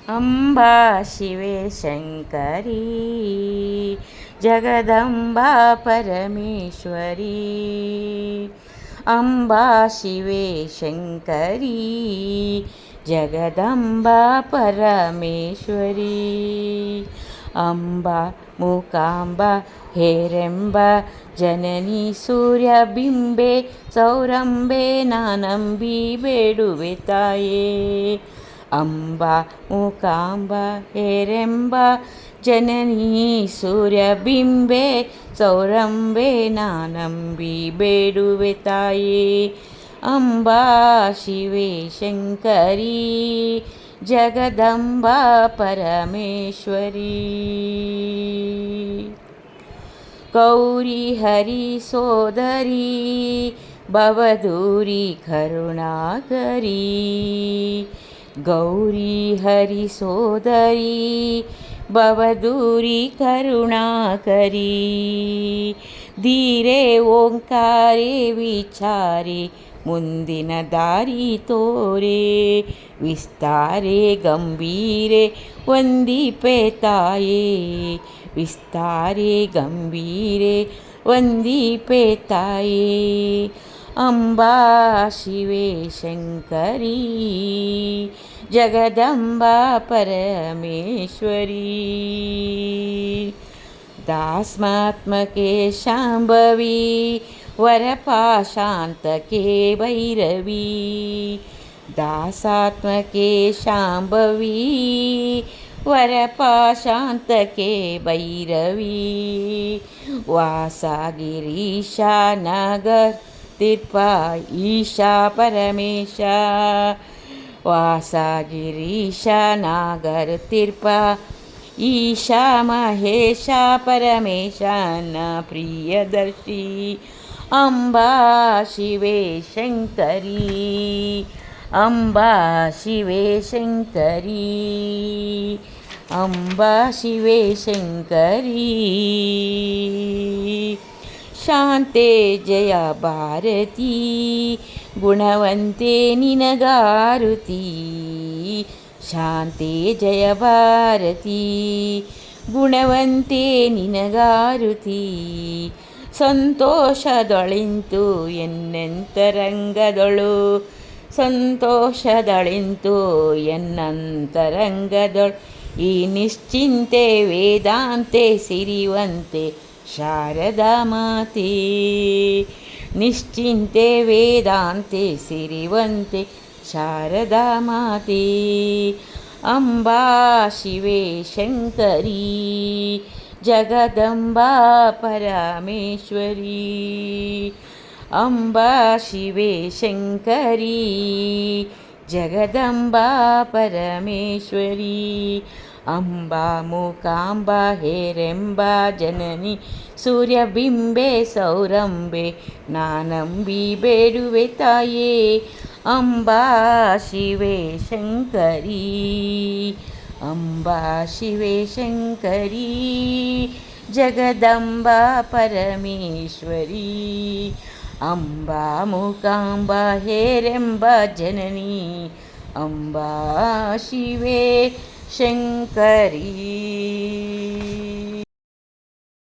ಅಂಬಾ ಶಿವೆ ಶಂಕರಿ ಜಗದಂಬಾ ಪರಮೇಶ್ವರಿ. ಅಂಬಾ ಶಿವೆ ಶಂಕರಿ ಜಗದಂಬಾ ಪರಮೇಶ್ವರಿ. ಅಂಬಾ ಮೂಕಾಂಬ ಹೇರೆಂಬ ಜನನಿ ಸೂರ್ಯಬಿಂಬೆ ಸೌರಂಬೆ ನಾನಂಬಿ ಬೇಡುವೆ ತಾಯೇ. ಅಂಬಾ ಮೂಕಾಂಬ ಹೇರೆಂಬ ಜನನಿ ಸೂರ್ಯಬಿಂಬೆ ಸೌರಂಬೆ ನಾನಂಬಿ ಬೇಡುವೆ ತಾಯೇ. ಅಂಬಾ ಶಿವೆ ಶಂಕರಿ ಜಗದಂಬಾ ಪರಮೇಶ್ವರಿ. ಗೌರಿ ಹರಿ ಸೋದರಿ ಭವದೂರಿ ಕರುಣಾಕರಿ. ಗೌರಿ ಹರಿ ಸೋದರಿ ಭವದೂರಿ ಕರುಣಾಕರಿ. ಧೀರೆ ಓಂಕಾರೆ ವಿಚಾರೆ ಮುಂದಿನ ದಾರಿ ತೋರೆ. ವಿಸ್ತಾರೆ ಗಂಭೀರೆ ವಂದಿಪೆ ತಾಯೇ. ವಿಸ್ತಾರೆ ಗಂಭೀರೆ ವಂದಿಪೆ ತಾಯೇ. ಅಂಬಾ ಶಿವೆ ಶಂಕರಿ ಜಗದಂಬಾ ಪರಮೇಶ್ವರಿ. दास्मात्मके शाम्भवी वरपाशान्तके भैरवी. दासात्मके शाम्भवी वरपाशान्तके भैरवी. वासागिरीशा नगर तिर्पा ईशा परमेशा. वासागिरीशा नागर तिर्पा ईशा महेशा परमेशान प्रियदर्शी. अंबा शिवे शंकरी. अंबा शिवे शंकरी. अंबा शिवे शंकरी. शांते जय भारती गुणवंते निनगारुती. ಶಾಂತೆ ಜಯ ಭಾರತಿ ಗುಣವಂತೆ ನಿನಗಾರುತಿ. ಸಂತೋಷದೊಳಿಂತು ಎನ್ನಂತರಂಗದೊಳು. ಸಂತೋಷದೊಳಿಂತು ಎನ್ನಂತರಂಗದೊಳು. ಈ ನಿಶ್ಚಿಂತೆ ವೇದಾಂತೆ ಸಿರಿವಂತೆ ಶಾರದಾ ಮಾತೆ. ನಿಶ್ಚಿಂತೆ ವೇದಾಂತೆ ಸಿರಿವಂತೆ ಶಾರದಾ ಮಾತೆ. ಅಂಬಾ ಶಿವೆ ಶಂಕರಿ ಜಗದಂಬಾ ಪರಮೇಶ್ವರಿ. ಅಂಬಾ ಶಿವೆ ಶಂಕರಿ ಜಗದಂಬಾ ಪರಮೇಶ್ವರಿ. ಅಂಬಾ ಮೂಕಾಂಬ ಹೇರೆಂಬ ಜನನಿ ಸೂರ್ಯಬಿಂಬೆ ಸೌರಂಬೆ ನಾನಂಬಿ ಬೇಡುವೆ ತಾಯೇ. ಅಂಬಾ ಶಿವೆ ಶಂಕರಿ. ಅಂಬಾ ಶಿವೆ ಶಂಕರಿ ಜಗದಂಬಾ ಪರಮೇಶ್ವರಿ. ಅಂಬಾ ಮೂಕಾಂಬ ಹೇರೆಂಬ ಜನನಿ ಅಂಬಾ ಶಿವೆ ಶಂಕರಿ.